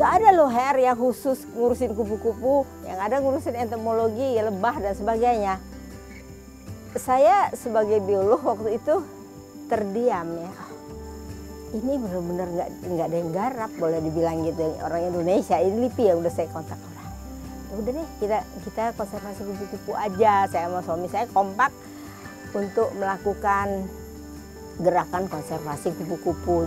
Nggak ada loh Her yang khusus ngurusin kupu-kupu, yang ada ngurusin entomologi, lebah dan sebagainya. Saya sebagai biolog waktu itu terdiam ya. Ini benar-benar nggak ada yang garap, boleh dibilang gitu, orang Indonesia. Ini LIPI yang udah saya kontak orang. Ya udah deh, kita konservasi kupu-kupu aja. Saya sama suami saya kompak untuk melakukan gerakan konservasi kupu-kupu.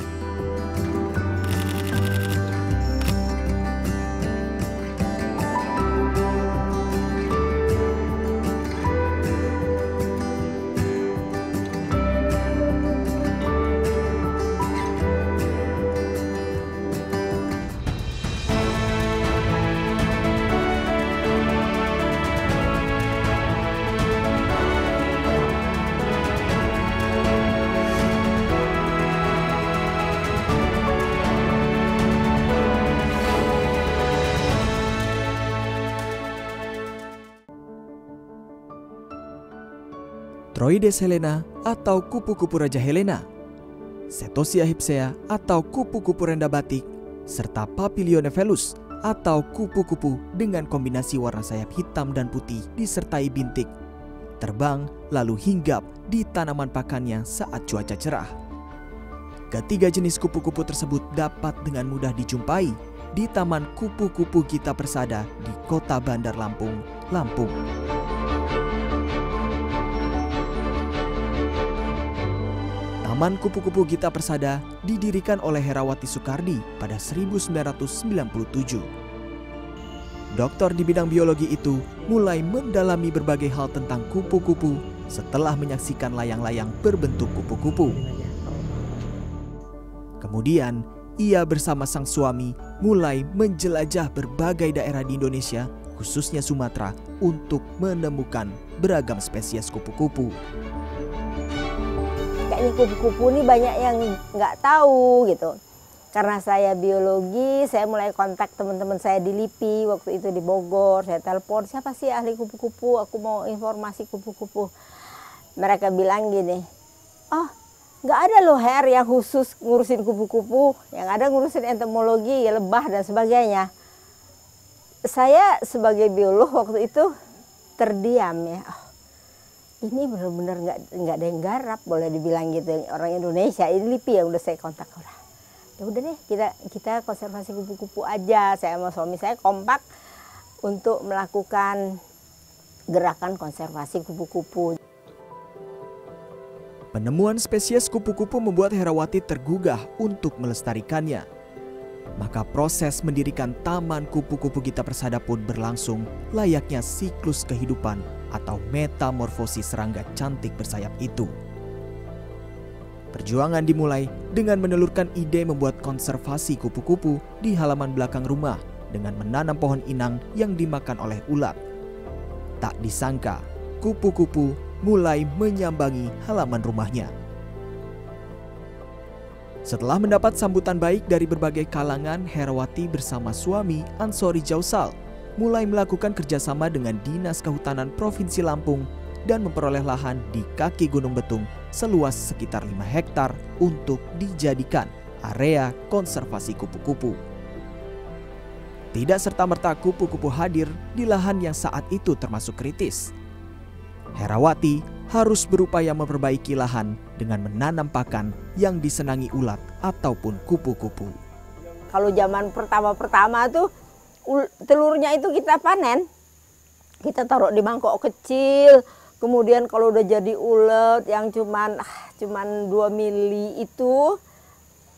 Troides helena atau kupu-kupu Raja Helena, Setosia hypsea atau kupu-kupu renda batik, serta Papilionephilus atau kupu-kupu dengan kombinasi warna sayap hitam dan putih disertai bintik, terbang lalu hinggap di tanaman pakannya saat cuaca cerah. Ketiga jenis kupu-kupu tersebut dapat dengan mudah dijumpai di Taman Kupu-kupu Gita Persada di Kota Bandar Lampung, Lampung. Taman Kupu-kupu Gita Persada didirikan oleh Herawati Soekardi pada 1997. Dokter di bidang biologi itu mulai mendalami berbagai hal tentang kupu-kupu setelah menyaksikan layang-layang berbentuk kupu-kupu. Kemudian, ia bersama sang suami mulai menjelajah berbagai daerah di Indonesia, khususnya Sumatera, untuk menemukan beragam spesies kupu-kupu. Kayaknya kupu-kupu ini banyak yang nggak tahu gitu. Karena saya biologi, saya mulai kontak teman-teman saya di LIPI waktu itu di Bogor. Saya telepon, siapa sih ahli kupu-kupu? Aku mau informasi kupu-kupu. Mereka bilang gini, oh nggak ada loh Her yang khusus ngurusin kupu-kupu, yang ada ngurusin entomologi, lebah dan sebagainya. Saya sebagai biolog waktu itu terdiam ya. Ini benar-benar nggak ada yang garap, boleh dibilang gitu, orang Indonesia. Ini LIPI yang udah saya kontak orang. Ya udah deh, kita konservasi kupu-kupu aja. Saya sama suami saya kompak untuk melakukan gerakan konservasi kupu-kupu. Penemuan spesies kupu-kupu membuat Herawati tergugah untuk melestarikannya. Maka proses mendirikan Taman Kupu-kupu Gita Persada pun berlangsung layaknya siklus kehidupan atau metamorfosis serangga cantik bersayap itu. Perjuangan dimulai dengan menelurkan ide membuat konservasi kupu-kupu di halaman belakang rumah dengan menanam pohon inang yang dimakan oleh ulat. Tak disangka, kupu-kupu mulai menyambangi halaman rumahnya. Setelah mendapat sambutan baik dari berbagai kalangan, Herawati bersama suami Ansori Jausal mulai melakukan kerjasama dengan Dinas Kehutanan Provinsi Lampung dan memperoleh lahan di kaki Gunung Betung seluas sekitar 5 hektar untuk dijadikan area konservasi kupu-kupu. Tidak serta-merta kupu-kupu hadir di lahan yang saat itu termasuk kritis. Herawati harus berupaya memperbaiki lahan dengan menanam pakan yang disenangi ulat ataupun kupu-kupu. Kalau zaman pertama-pertama tuh telurnya itu kita panen, kita taruh di mangkok kecil, kemudian kalau udah jadi ulet yang cuman 2 mili itu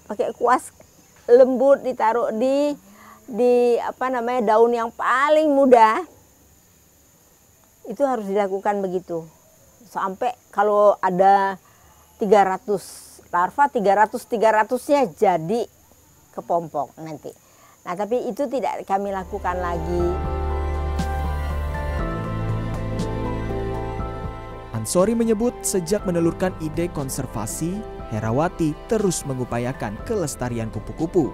pakai kuas lembut ditaruh di daun yang paling mudah. Itu harus dilakukan begitu. Sampai kalau ada 300 larva, 300-300-nya jadi kepompong nanti. Nah, tapi itu tidak kami lakukan lagi. Ansori menyebut sejak menelurkan ide konservasi, Herawati terus mengupayakan kelestarian kupu-kupu.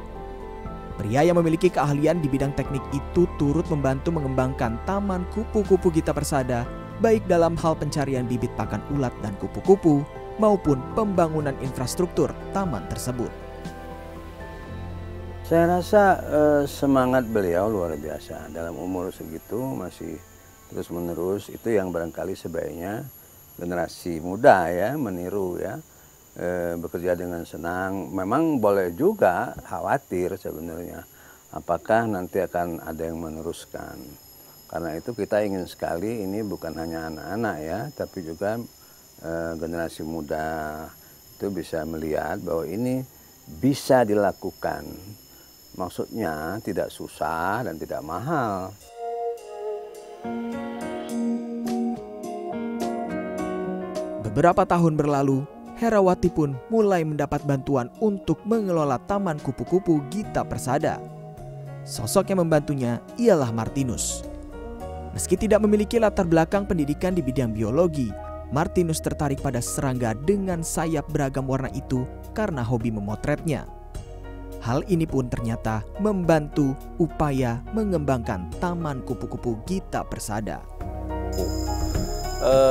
Pria yang memiliki keahlian di bidang teknik itu turut membantu mengembangkan Taman Kupu-kupu Gita Persada, baik dalam hal pencarian bibit pakan ulat dan kupu-kupu, maupun pembangunan infrastruktur taman tersebut. Saya rasa semangat beliau luar biasa. Dalam umur segitu masih terus-menerus, itu yang barangkali sebaiknya generasi muda ya meniru ya. Bekerja dengan senang. Memang boleh juga khawatir sebenarnya. Apakah nanti akan ada yang meneruskan. Karena itu kita ingin sekali ini bukan hanya anak-anak ya, tapi juga generasi muda itu bisa melihat bahwa ini bisa dilakukan. Maksudnya tidak susah dan tidak mahal. Beberapa tahun berlalu, Herawati pun mulai mendapat bantuan untuk mengelola Taman Kupu-Kupu Gita Persada. Sosok yang membantunya ialah Martinus. Meski tidak memiliki latar belakang pendidikan di bidang biologi, Martinus tertarik pada serangga dengan sayap beragam warna itu karena hobi memotretnya. Hal ini pun ternyata membantu upaya mengembangkan Taman Kupu-Kupu Gita Persada.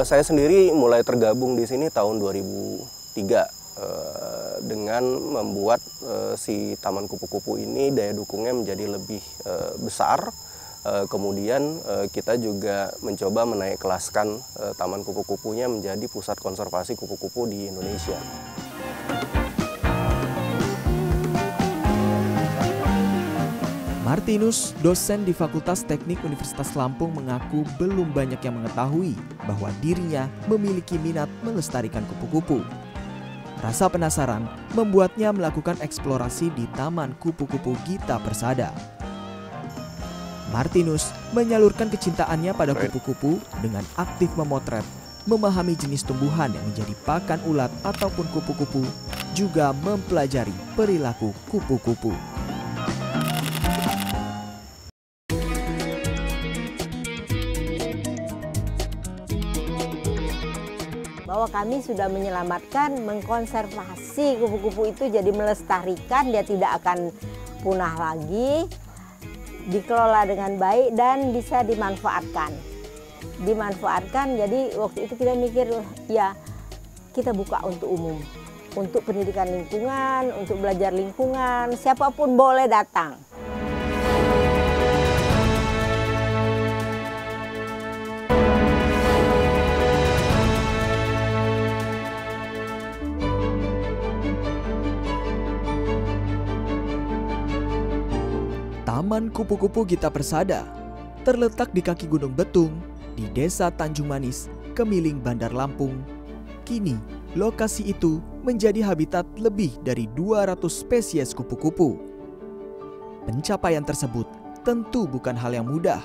Saya sendiri mulai tergabung di sini tahun 2003 dengan membuat si Taman Kupu-Kupu ini daya dukungnya menjadi lebih besar. Kemudian kita juga mencoba menaik kelaskan Taman Kupu-Kupunya menjadi pusat konservasi kupu-kupu di Indonesia. Martinus, dosen di Fakultas Teknik Universitas Lampung, mengaku belum banyak yang mengetahui bahwa dirinya memiliki minat melestarikan kupu-kupu. Rasa penasaran membuatnya melakukan eksplorasi di Taman Kupu-Kupu Gita Persada. Martinus menyalurkan kecintaannya pada kupu-kupu dengan aktif memotret, memahami jenis tumbuhan yang menjadi pakan ulat ataupun kupu-kupu, juga mempelajari perilaku kupu-kupu. Bahwa kami sudah menyelamatkan, mengkonservasi kupu-kupu itu, jadi melestarikan, dia tidak akan punah lagi, dikelola dengan baik dan bisa dimanfaatkan. Jadi waktu itu kita mikir, ya kita buka untuk umum, untuk pendidikan lingkungan, untuk belajar lingkungan, siapapun boleh datang. Taman Kupu-Kupu Gita Persada terletak di kaki Gunung Betung di Desa Tanjung Manis, Kemiling, Bandar Lampung. Kini, lokasi itu menjadi habitat lebih dari 200 spesies kupu-kupu. Pencapaian tersebut tentu bukan hal yang mudah.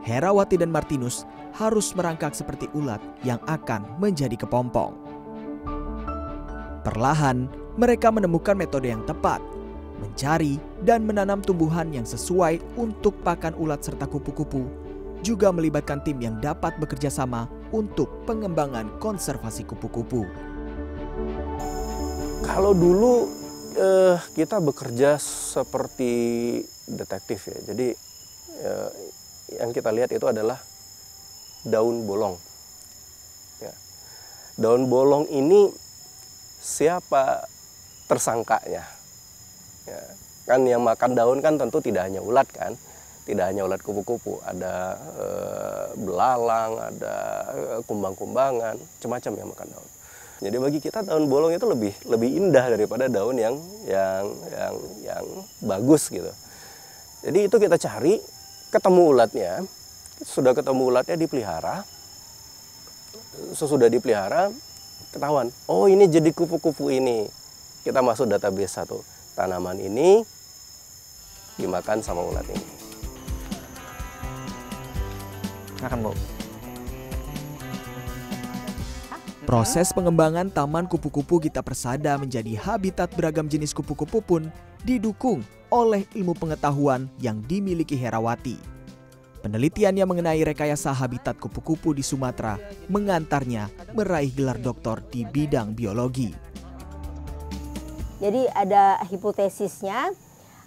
Herawati dan Martinus harus merangkak seperti ulat yang akan menjadi kepompong. Perlahan, mereka menemukan metode yang tepat, mencari dan menanam tumbuhan yang sesuai untuk pakan ulat serta kupu-kupu, juga melibatkan tim yang dapat bekerja sama untuk pengembangan konservasi kupu-kupu. Kalau dulu kita bekerja seperti detektif ya, jadi yang kita lihat itu adalah daun bolong. Ya. Daun bolong ini siapa tersangkanya? Ya, kan yang makan daun kan tentu tidak hanya ulat kan, tidak hanya ulat kupu-kupu, ada belalang, ada kumbang-kumbangan, macam-macam yang makan daun. Jadi bagi kita daun bolong itu lebih indah daripada daun yang bagus gitu. Jadi itu kita cari, ketemu ulatnya, sudah ketemu ulatnya dipelihara, sesudah dipelihara ketahuan, oh ini jadi kupu-kupu ini, kita masuk database satu. Tanaman ini dimakan sama ulat ini. Makan, Bu. Proses pengembangan Taman Kupu-Kupu Gita Persada menjadi habitat beragam jenis kupu-kupu pun didukung oleh ilmu pengetahuan yang dimiliki Herawati. Penelitiannya mengenai rekayasa habitat kupu-kupu di Sumatera mengantarnya meraih gelar doktor di bidang biologi. Jadi ada hipotesisnya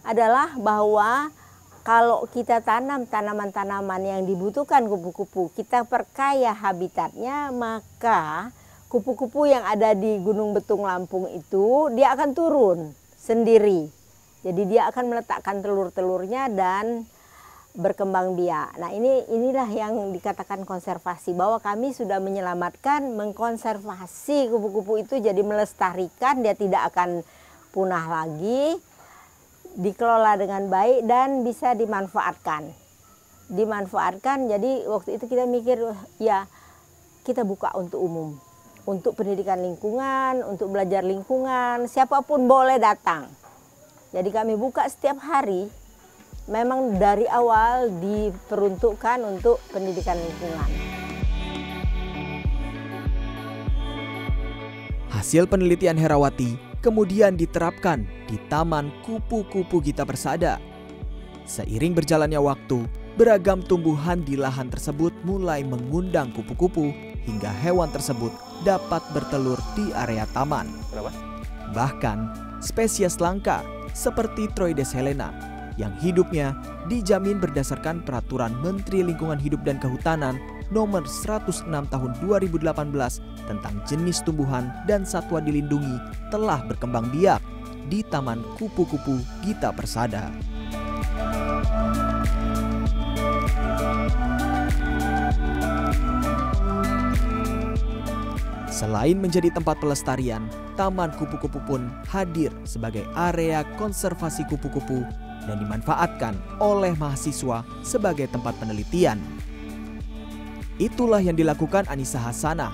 adalah bahwa kalau kita tanam tanaman-tanaman yang dibutuhkan kupu-kupu, kita perkaya habitatnya, maka kupu-kupu yang ada di Gunung Betung Lampung itu dia akan turun sendiri. Jadi dia akan meletakkan telur-telurnya dan berkembang biak. Nah inilah yang dikatakan konservasi, bahwa kami sudah menyelamatkan, mengkonservasi kupu-kupu itu jadi melestarikan, dia tidak akan punah lagi, dikelola dengan baik dan bisa dimanfaatkan. Jadi waktu itu kita mikir, ya kita buka untuk umum, untuk pendidikan lingkungan, untuk belajar lingkungan, siapapun boleh datang. Jadi kami buka setiap hari. Memang dari awal diperuntukkan untuk pendidikan lingkungan. Hasil penelitian Herawati kemudian diterapkan di Taman Kupu-Kupu Gita Persada. Seiring berjalannya waktu, beragam tumbuhan di lahan tersebut mulai mengundang kupu-kupu hingga hewan tersebut dapat bertelur di area taman. Kenapa? Bahkan spesies langka seperti Troides helena yang hidupnya dijamin berdasarkan Peraturan Menteri Lingkungan Hidup dan Kehutanan Nomor 106 Tahun 2018 tentang jenis tumbuhan dan satwa dilindungi telah berkembang biak di Taman Kupu-Kupu Gita Persada. Selain menjadi tempat pelestarian, Taman Kupu-Kupu pun hadir sebagai area konservasi kupu-kupu dan dimanfaatkan oleh mahasiswa sebagai tempat penelitian. Itulah yang dilakukan Anissa Hasanah,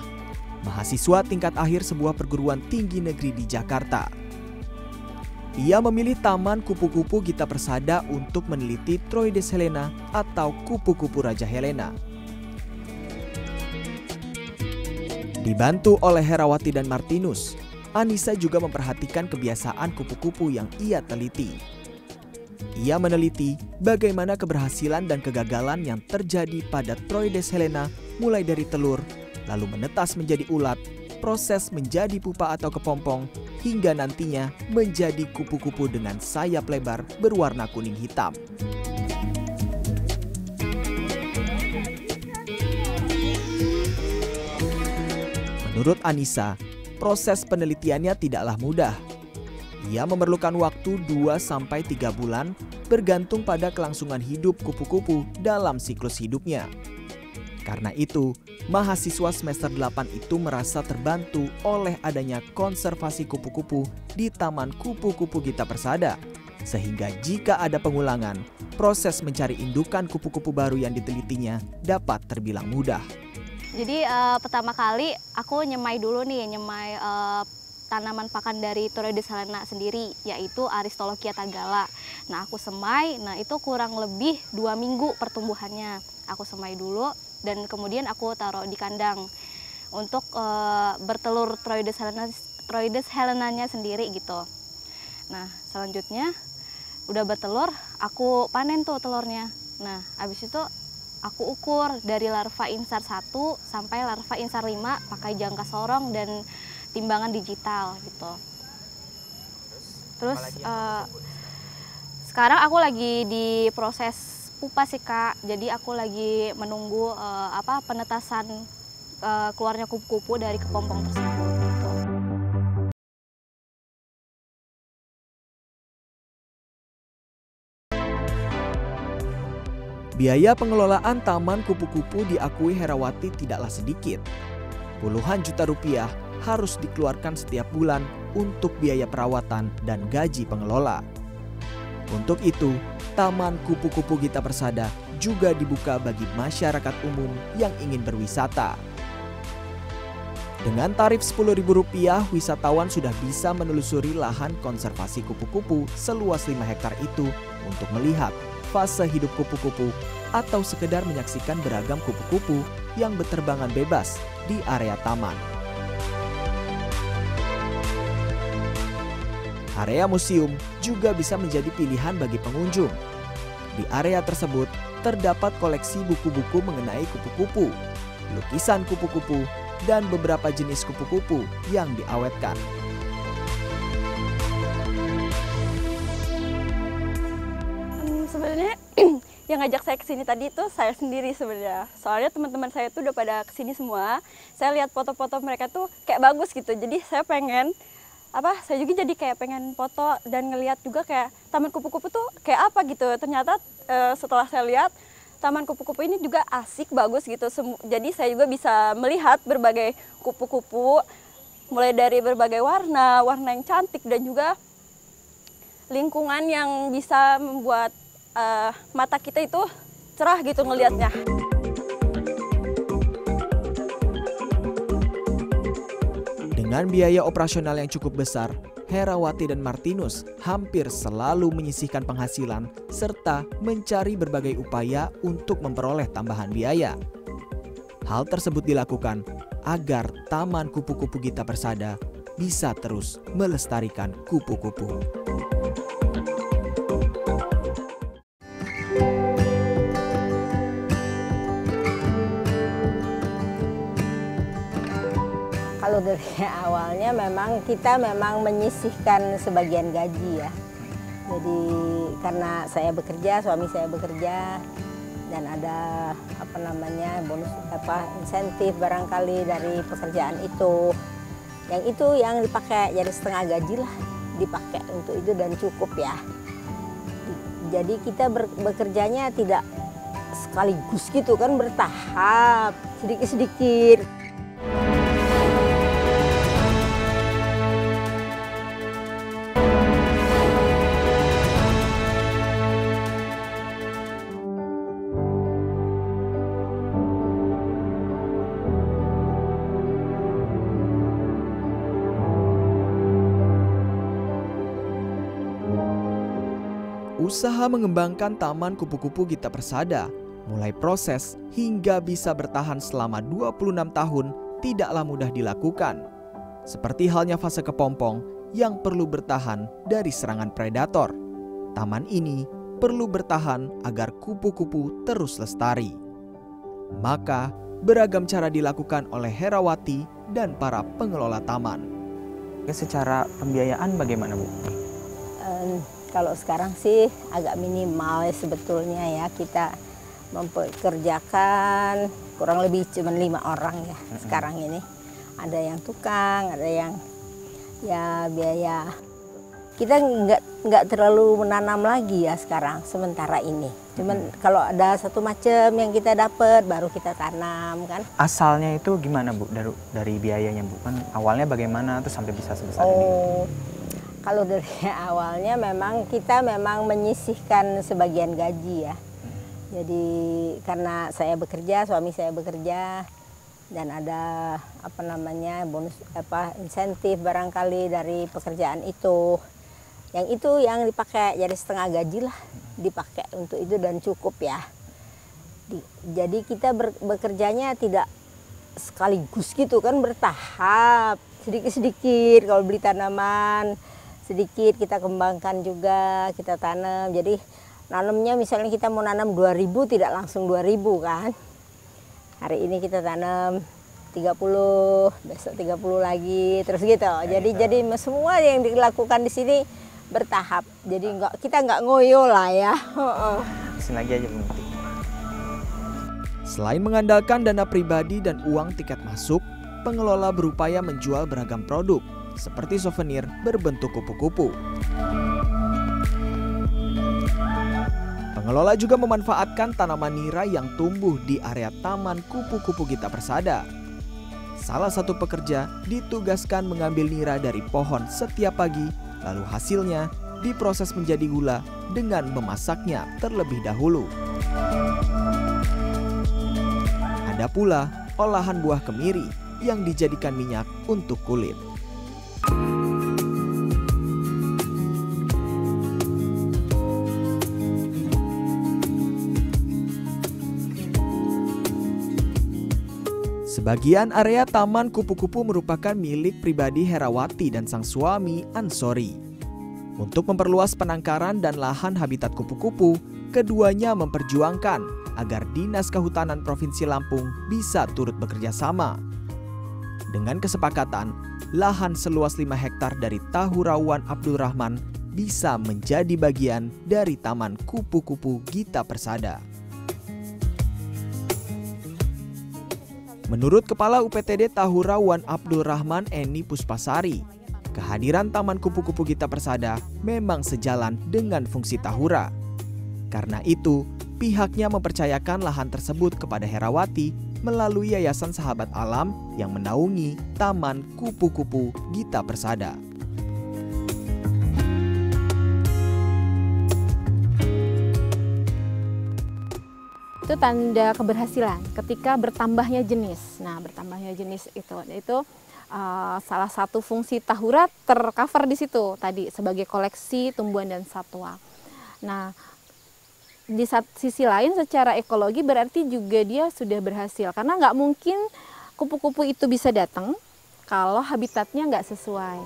mahasiswa tingkat akhir sebuah perguruan tinggi negeri di Jakarta. Ia memilih Taman Kupu-Kupu Gita Persada untuk meneliti Troides helena atau kupu-kupu Raja Helena. Dibantu oleh Herawati dan Martinus, Anissa juga memperhatikan kebiasaan kupu-kupu yang ia teliti. Ia meneliti bagaimana keberhasilan dan kegagalan yang terjadi pada Troides helena mulai dari telur, lalu menetas menjadi ulat, proses menjadi pupa atau kepompong, hingga nantinya menjadi kupu-kupu dengan sayap lebar berwarna kuning hitam. Menurut Anissa, proses penelitiannya tidaklah mudah. Ia memerlukan waktu 2-3 bulan bergantung pada kelangsungan hidup kupu-kupu dalam siklus hidupnya. Karena itu, mahasiswa semester 8 itu merasa terbantu oleh adanya konservasi kupu-kupu di Taman Kupu-Kupu Gita Persada. Sehingga jika ada pengulangan, proses mencari indukan kupu-kupu baru yang ditelitinya dapat terbilang mudah. Jadi pertama kali aku nyemai dulu nih, tanaman pakan dari Troides helena sendiri, yaitu Aristolochia tagala. Nah aku semai, nah itu kurang lebih 2 minggu pertumbuhannya. Aku semai dulu dan kemudian aku taruh di kandang untuk bertelur Troides helenanya sendiri gitu. Nah selanjutnya udah bertelur, aku panen tuh telurnya. Nah habis itu aku ukur dari larva insar 1 sampai larva insar 5 pakai jangka sorong dan timbangan digital gitu. Terus sekarang aku lagi di proses pupa sih Kak. Jadi aku lagi menunggu penetasan keluarnya kupu-kupu dari kepompong tersebut gitu. Biaya pengelolaan Taman Kupu-Kupu diakui Herawati tidaklah sedikit. Puluhan juta rupiah harus dikeluarkan setiap bulan untuk biaya perawatan dan gaji pengelola. Untuk itu, Taman Kupu-Kupu Gita Persada juga dibuka bagi masyarakat umum yang ingin berwisata. Dengan tarif Rp10.000, wisatawan sudah bisa menelusuri lahan konservasi kupu-kupu seluas 5 hektar itu untuk melihat fase hidup kupu-kupu atau sekedar menyaksikan beragam kupu-kupu yang berterbangan bebas di area taman. Area museum juga bisa menjadi pilihan bagi pengunjung. Di area tersebut terdapat koleksi buku-buku mengenai kupu-kupu, lukisan kupu-kupu, dan beberapa jenis kupu-kupu yang diawetkan. Sebenarnya yang ngajak saya kesini tadi itu saya sendiri sebenarnya. Soalnya teman-teman saya tuh udah pada kesini semua. Saya lihat foto-foto mereka tuh kayak bagus gitu. Jadi saya pengen saya juga jadi kayak pengen foto dan ngelihat juga kayak Taman Kupu-Kupu tuh kayak apa gitu. Ternyata setelah saya lihat Taman Kupu-Kupu ini juga asik, bagus gitu. Jadi saya juga bisa melihat berbagai kupu-kupu, mulai dari berbagai warna yang cantik, dan juga lingkungan yang bisa membuat mata kita itu cerah gitu ngelihatnya. Dengan biaya operasional yang cukup besar, Herawati dan Martinus hampir selalu menyisihkan penghasilan serta mencari berbagai upaya untuk memperoleh tambahan biaya. Hal tersebut dilakukan agar Taman Kupu-Kupu Gita Persada bisa terus melestarikan kupu-kupu. Kalau dari awalnya memang kita menyisihkan sebagian gaji ya. Jadi karena saya bekerja, suami saya bekerja, dan ada bonus insentif barangkali dari pekerjaan itu. Yang itu yang dipakai, jadi setengah gaji lah dipakai untuk itu dan cukup ya. Jadi kita bekerjanya tidak sekaligus gitu kan, bertahap, sedikit-sedikit. Usaha mengembangkan Taman Kupu-Kupu Gita Persada mulai proses hingga bisa bertahan selama 26 tahun tidaklah mudah dilakukan. Seperti halnya fase kepompong yang perlu bertahan dari serangan predator. Taman ini perlu bertahan agar kupu-kupu terus lestari. Maka beragam cara dilakukan oleh Herawati dan para pengelola taman. Secara pembiayaan bagaimana, Bu? Kalau sekarang sih agak minimal ya sebetulnya ya, kita mempekerjakan kurang lebih cuma 5 orang ya sekarang ini. Ada yang tukang, ada yang ya biaya. Kita nggak terlalu menanam lagi ya sekarang sementara ini. Cuman kalau ada satu macam yang kita dapat baru kita tanam kan. Asalnya itu gimana, Bu? Dari biayanya, Bu? Kan awalnya bagaimana tuh sampai bisa sebesar ini? Kalau dari awalnya memang kita menyisihkan sebagian gaji ya. Jadi karena saya bekerja, suami saya bekerja, dan ada bonus insentif barangkali dari pekerjaan itu. Yang itu yang dipakai, jadi setengah gaji lah dipakai untuk itu dan cukup ya. Jadi kita bekerjanya tidak sekaligus gitu kan, bertahap, sedikit-sedikit. Kalau beli tanaman sedikit kita kembangkan juga, kita tanam. Jadi nanamnya misalnya kita mau nanam 2.000 tidak langsung 2.000 kan. Hari ini kita tanam 30, besok 30 lagi, terus gitu. Jadi semua yang dilakukan di sini bertahap. Jadi kita nggak ngoyo lah ya. Kesini lagi aja, Bu. Selain mengandalkan dana pribadi dan uang tiket masuk, pengelola berupaya menjual beragam produk seperti souvenir berbentuk kupu-kupu. Pengelola juga memanfaatkan tanaman nira yang tumbuh di area Taman Kupu-Kupu Gita Persada. Salah satu pekerja ditugaskan mengambil nira dari pohon setiap pagi, lalu hasilnya diproses menjadi gula dengan memasaknya terlebih dahulu. Ada pula olahan buah kemiri yang dijadikan minyak untuk kulit. Sebagian area Taman Kupu-Kupu merupakan milik pribadi Herawati dan sang suami Ansori. Untuk memperluas penangkaran dan lahan habitat kupu-kupu, keduanya memperjuangkan agar Dinas Kehutanan Provinsi Lampung bisa turut bekerja sama. Dengan kesepakatan, lahan seluas 5 hektar dari Tahurawan Abdurrahman bisa menjadi bagian dari Taman Kupu-Kupu Gita Persada. Menurut Kepala UPTD Tahurawan Abdurrahman Eni Puspasari, Kehadiran Taman Kupu-Kupu Gita Persada memang sejalan dengan fungsi Tahura. Karena itu, pihaknya mempercayakan lahan tersebut kepada Herawati melalui Yayasan Sahabat Alam yang menaungi Taman Kupu-Kupu Gita Persada. Itu tanda keberhasilan ketika bertambahnya jenis. Nah, bertambahnya jenis itu salah satu fungsi Tahura tercover di situ tadi sebagai koleksi tumbuhan dan satwa. Nah, di sisi lain secara ekologi berarti juga dia sudah berhasil karena nggak mungkin kupu-kupu itu bisa datang kalau habitatnya nggak sesuai.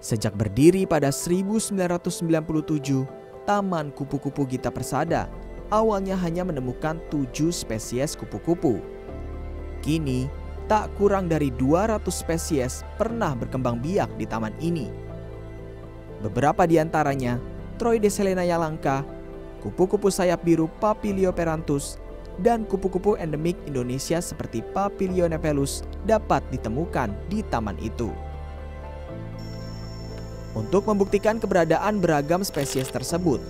Sejak berdiri pada 1997, Taman Kupu-Kupu Gita Persada awalnya hanya menemukan 7 spesies kupu-kupu. Kini, tak kurang dari 200 spesies pernah berkembang biak di taman ini. Beberapa di antaranya, Troideselenia langka, kupu-kupu sayap biru Papilioperanthus, dan kupu-kupu endemik Indonesia seperti Papilionephelus dapat ditemukan di taman itu. Untuk membuktikan keberadaan beragam spesies tersebut,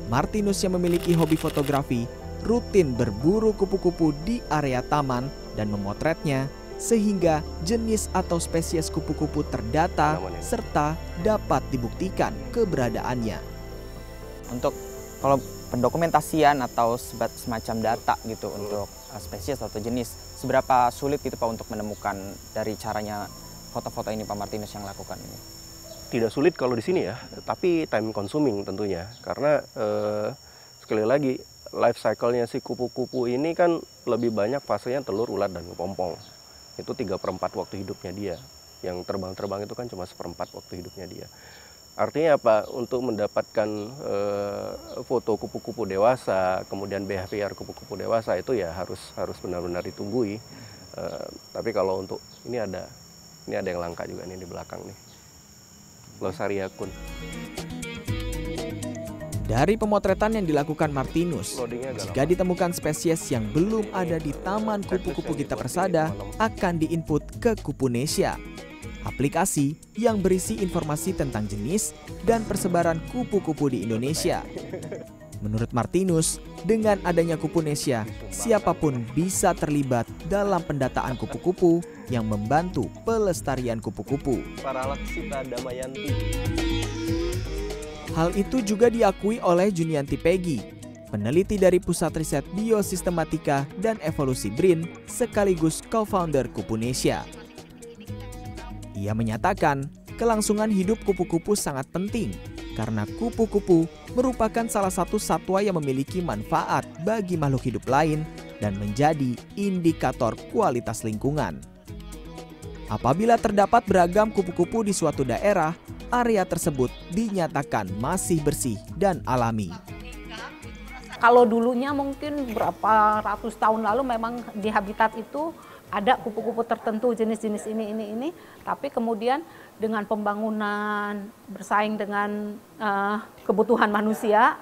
Martinus yang memiliki hobi fotografi rutin berburu kupu-kupu di area taman dan memotretnya sehingga jenis atau spesies kupu-kupu terdata serta dapat dibuktikan keberadaannya. Untuk kalau pendokumentasian atau semacam data gitu untuk spesies atau jenis, seberapa sulit gitu Pak untuk menemukan dari caranya foto-foto ini Pak Martinus yang lakukan ini? Tidak sulit kalau di sini ya, tapi time consuming tentunya. Karena sekali lagi life cycle-nya si kupu-kupu ini kan lebih banyak fasenya telur, ulat, dan kepompong. Itu 3/4 waktu hidupnya dia. Yang terbang-terbang itu kan cuma 1/4 waktu hidupnya dia. Artinya apa? Untuk mendapatkan foto kupu-kupu dewasa, kemudian behavior kupu-kupu dewasa itu ya harus benar-benar ditunggui. Tapi kalau untuk ini ada yang langka juga nih di belakang nih. Losaria kun. Dari pemotretan yang dilakukan Martinus, jika ditemukan spesies yang belum ada di Taman Kupu-Kupu Gita Persada akan diinput ke Kupunesia, aplikasi yang berisi informasi tentang jenis dan persebaran kupu-kupu di Indonesia. Menurut Martinus, dengan adanya Kupunesia, siapapun bisa terlibat dalam pendataan kupu-kupu yang membantu pelestarian kupu-kupu. Paralaksita Damayanti. Hal itu juga diakui oleh Junianti Peggy, peneliti dari Pusat Riset Biosistematika dan Evolusi BRIN sekaligus co-founder Kupunesia. Ia menyatakan kelangsungan hidup kupu-kupu sangat penting karena kupu-kupu merupakan salah satu satwa yang memiliki manfaat bagi makhluk hidup lain dan menjadi indikator kualitas lingkungan. Apabila terdapat beragam kupu-kupu di suatu daerah, area tersebut dinyatakan masih bersih dan alami. Kalau dulunya mungkin berapa ratus tahun lalu memang di habitat itu ada kupu-kupu tertentu jenis-jenis ini, tapi kemudian dengan pembangunan bersaing dengan kebutuhan manusia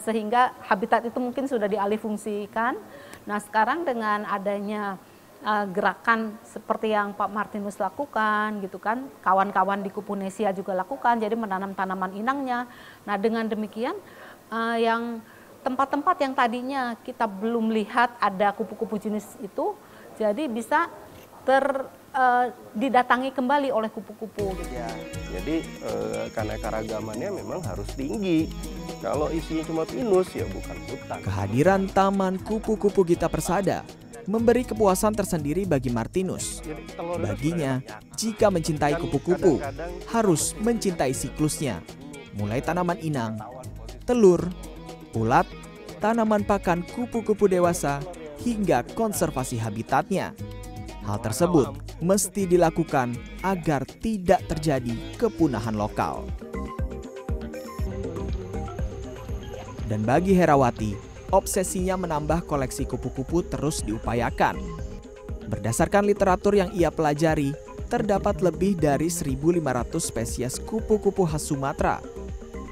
sehingga habitat itu mungkin sudah dialihfungsikan. Nah, sekarang dengan adanya gerakan seperti yang Pak Martinus lakukan gitu kan, kawan-kawan di Kupunesia juga lakukan, jadi menanam tanaman inangnya. Nah, dengan demikian yang tempat-tempat yang tadinya kita belum lihat ada kupu-kupu jenis itu, jadi bisa didatangi kembali oleh kupu-kupu. Gitu. Ya, jadi keanekaragamannya memang harus tinggi. Kalau isinya cuma pinus ya bukan hutan. Kehadiran Taman Kupu-Kupu Gita Persada memberi kepuasan tersendiri bagi Martinus. Baginya, jika mencintai kupu-kupu, harus mencintai siklusnya. Mulai tanaman inang, telur, ulat, tanaman pakan kupu-kupu dewasa, hingga konservasi habitatnya. Hal tersebut mesti dilakukan agar tidak terjadi kepunahan lokal. Dan bagi Herawati, obsesinya menambah koleksi kupu-kupu terus diupayakan. Berdasarkan literatur yang ia pelajari, terdapat lebih dari 1.500 spesies kupu-kupu khas Sumatera.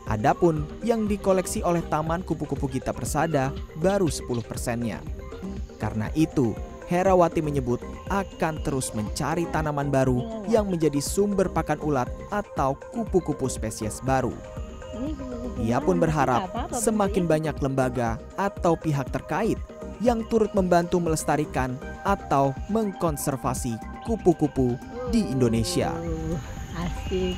Adapun yang dikoleksi oleh Taman Kupu-Kupu Gita Persada baru 10%-nya. Karena itu, Herawati menyebut akan terus mencari tanaman baru yang menjadi sumber pakan ulat atau kupu-kupu spesies baru. Ia pun berharap semakin banyak lembaga atau pihak terkait yang turut membantu melestarikan atau mengkonservasi kupu-kupu di Indonesia. Asik.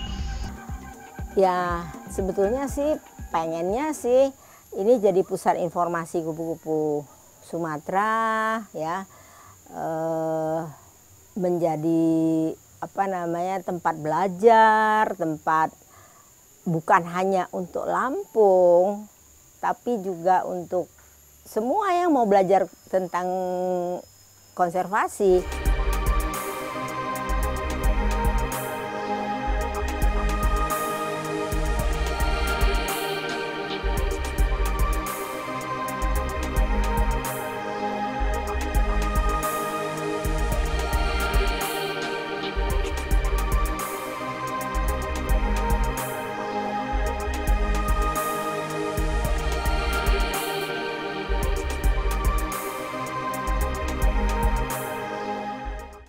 Ya, sebetulnya sih pengennya sih ini jadi pusat informasi kupu-kupu Sumatera, ya, menjadi tempat belajar, tempat bukan hanya untuk Lampung, tapi juga untuk semua yang mau belajar tentang konservasi.